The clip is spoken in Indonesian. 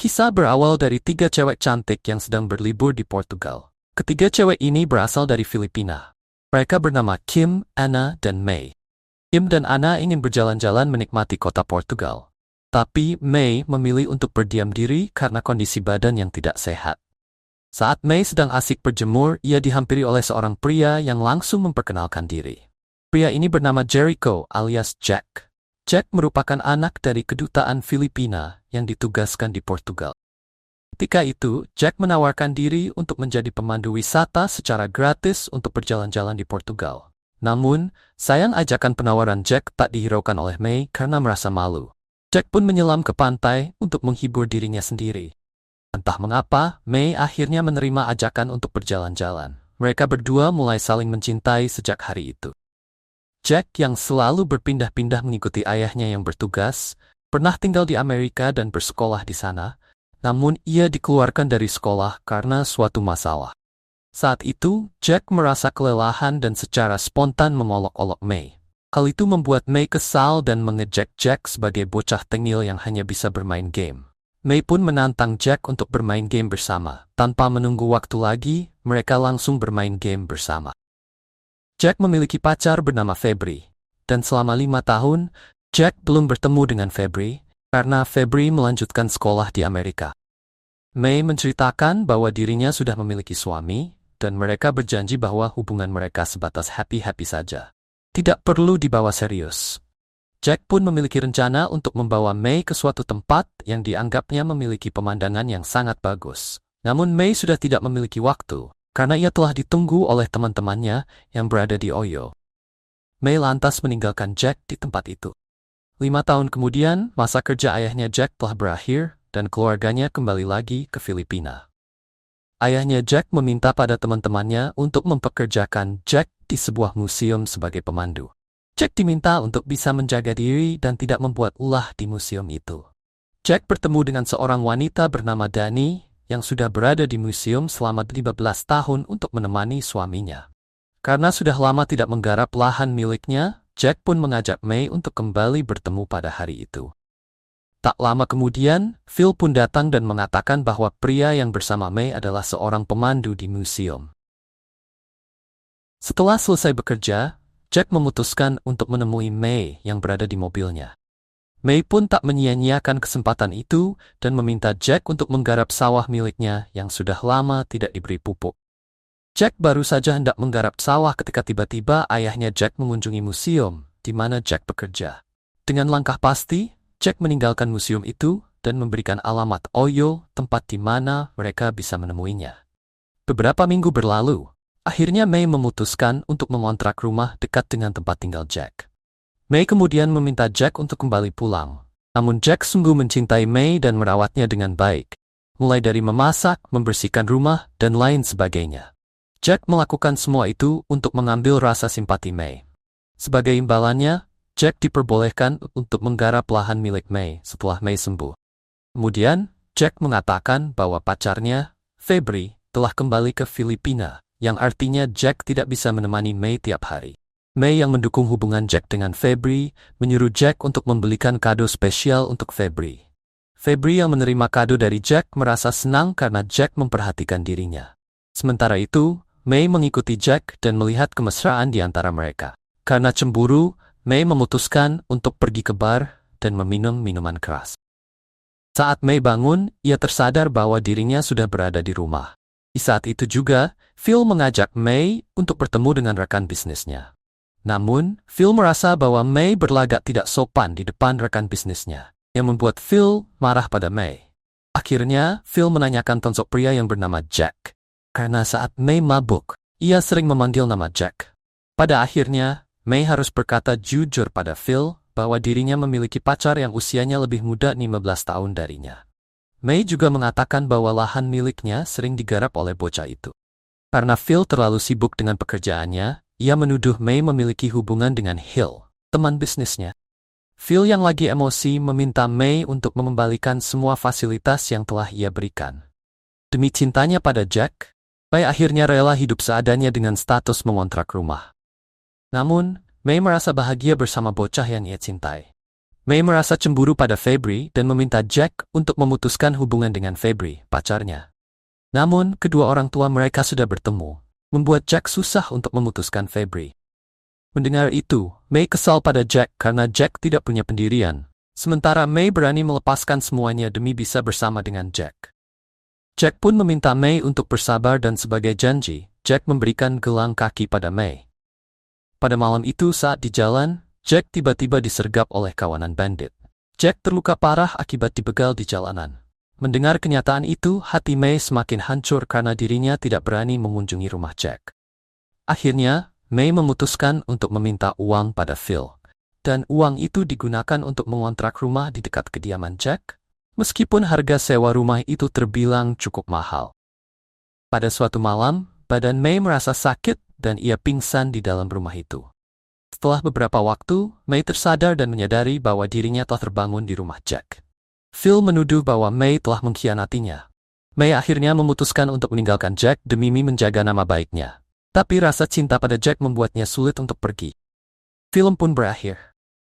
Kisah berawal dari 3 cewek cantik yang sedang berlibur di Portugal. Ketiga cewek ini berasal dari Filipina. Mereka bernama Kim, Anna, dan May. Kim dan Anna ingin berjalan-jalan menikmati kota Portugal. Tapi May memilih untuk berdiam diri karena kondisi badan yang tidak sehat. Saat May sedang asik berjemur, ia dihampiri oleh seorang pria yang langsung memperkenalkan diri. Pria ini bernama Jericho alias Jack. Jack merupakan anak dari kedutaan Filipina yang ditugaskan di Portugal. Ketika itu, Jack menawarkan diri untuk menjadi pemandu wisata secara gratis untuk berjalan-jalan di Portugal. Namun, sayang ajakan penawaran Jack tak dihiraukan oleh May karena merasa malu. Jack pun menyelam ke pantai untuk menghibur dirinya sendiri. Entah mengapa, May akhirnya menerima ajakan untuk berjalan-jalan. Mereka berdua mulai saling mencintai sejak hari itu. Jack yang selalu berpindah-pindah mengikuti ayahnya yang bertugas, pernah tinggal di Amerika dan bersekolah di sana, namun ia dikeluarkan dari sekolah karena suatu masalah. Saat itu, Jack merasa kelelahan dan secara spontan mengolok-olok May. Hal itu membuat May kesal dan mengejek Jack sebagai bocah tengil yang hanya bisa bermain game. May pun menantang Jack untuk bermain game bersama. Tanpa menunggu waktu lagi, mereka langsung bermain game bersama. Jack memiliki pacar bernama Febri, dan selama 5 tahun, Jack belum bertemu dengan Febri, karena Febri melanjutkan sekolah di Amerika. May menceritakan bahwa dirinya sudah memiliki suami, dan mereka berjanji bahwa hubungan mereka sebatas happy-happy saja. Tidak perlu dibawa serius. Jack pun memiliki rencana untuk membawa May ke suatu tempat yang dianggapnya memiliki pemandangan yang sangat bagus. Namun May sudah tidak memiliki waktu, karena ia telah ditunggu oleh teman-temannya yang berada di Oyo. May lantas meninggalkan Jack di tempat itu. 5 tahun kemudian, masa kerja ayahnya Jack telah berakhir, dan keluarganya kembali lagi ke Filipina. Ayahnya Jack meminta pada teman-temannya untuk mempekerjakan Jack di sebuah museum sebagai pemandu. Jack diminta untuk bisa menjaga diri dan tidak membuat ulah di museum itu. Jack bertemu dengan seorang wanita bernama Dani, yang sudah berada di museum selama 15 tahun untuk menemani suaminya. Karena sudah lama tidak menggarap lahan miliknya, Jack pun mengajak May untuk kembali bertemu pada hari itu. Tak lama kemudian, Phil pun datang dan mengatakan bahwa pria yang bersama May adalah seorang pemandu di museum. Setelah selesai bekerja, Jack memutuskan untuk menemui May yang berada di mobilnya. May pun tak menyia-nyiakan kesempatan itu dan meminta Jack untuk menggarap sawah miliknya yang sudah lama tidak diberi pupuk. Jack baru saja hendak menggarap sawah ketika tiba-tiba ayahnya Jack mengunjungi museum di mana Jack bekerja. Dengan langkah pasti, Jack meninggalkan museum itu dan memberikan alamat Oyo, tempat di mana mereka bisa menemuinya. Beberapa minggu berlalu, akhirnya May memutuskan untuk mengontrak rumah dekat dengan tempat tinggal Jack. May kemudian meminta Jack untuk kembali pulang. Namun Jack sungguh mencintai May dan merawatnya dengan baik, mulai dari memasak, membersihkan rumah, dan lain sebagainya. Jack melakukan semua itu untuk mengambil rasa simpati May. Sebagai imbalannya, Jack diperbolehkan untuk menggarap lahan milik May setelah May sembuh. Kemudian, Jack mengatakan bahwa pacarnya, Febri, telah kembali ke Filipina, yang artinya Jack tidak bisa menemani May tiap hari. May yang mendukung hubungan Jack dengan Febri, menyuruh Jack untuk membelikan kado spesial untuk Febri. Febri yang menerima kado dari Jack merasa senang karena Jack memperhatikan dirinya. Sementara itu, May mengikuti Jack dan melihat kemesraan di antara mereka. Karena cemburu, May memutuskan untuk pergi ke bar dan meminum minuman keras. Saat May bangun, ia tersadar bahwa dirinya sudah berada di rumah. Di saat itu juga, Phil mengajak May untuk bertemu dengan rekan bisnisnya. Namun, Phil merasa bahwa May berlagak tidak sopan di depan rekan bisnisnya, yang membuat Phil marah pada May. Akhirnya, Phil menanyakan tonsok pria yang bernama Jack. Karena saat May mabuk, ia sering memanggil nama Jack. Pada akhirnya, May harus berkata jujur pada Phil bahwa dirinya memiliki pacar yang usianya lebih muda 15 tahun darinya. May juga mengatakan bahwa lahan miliknya sering digarap oleh bocah itu. Karena Phil terlalu sibuk dengan pekerjaannya, ia menuduh May memiliki hubungan dengan Hill, teman bisnisnya. Phil yang lagi emosi meminta May untuk mengembalikan semua fasilitas yang telah ia berikan. Demi cintanya pada Jack, May akhirnya rela hidup seadanya dengan status mengontrak rumah. Namun, May merasa bahagia bersama bocah yang ia cintai. May merasa cemburu pada Febri dan meminta Jack untuk memutuskan hubungan dengan Febri, pacarnya. Namun, kedua orang tua mereka sudah bertemu, membuat Jack susah untuk memutuskan Febri. Mendengar itu, May kesal pada Jack karena Jack tidak punya pendirian, sementara May berani melepaskan semuanya demi bisa bersama dengan Jack. Jack pun meminta May untuk bersabar dan sebagai janji, Jack memberikan gelang kaki pada May. Pada malam itu saat di jalan, Jack tiba-tiba disergap oleh kawanan bandit. Jack terluka parah akibat dibegal di jalanan. Mendengar kenyataan itu, hati May semakin hancur karena dirinya tidak berani mengunjungi rumah Jack. Akhirnya, May memutuskan untuk meminta uang pada Phil. Dan uang itu digunakan untuk mengontrak rumah di dekat kediaman Jack, meskipun harga sewa rumah itu terbilang cukup mahal. Pada suatu malam, badan May merasa sakit dan ia pingsan di dalam rumah itu. Setelah beberapa waktu, May tersadar dan menyadari bahwa dirinya telah terbangun di rumah Jack. Phil menuduh bahwa May telah mengkhianatinya. May akhirnya memutuskan untuk meninggalkan Jack demi menjaga nama baiknya. Tapi rasa cinta pada Jack membuatnya sulit untuk pergi. Film pun berakhir.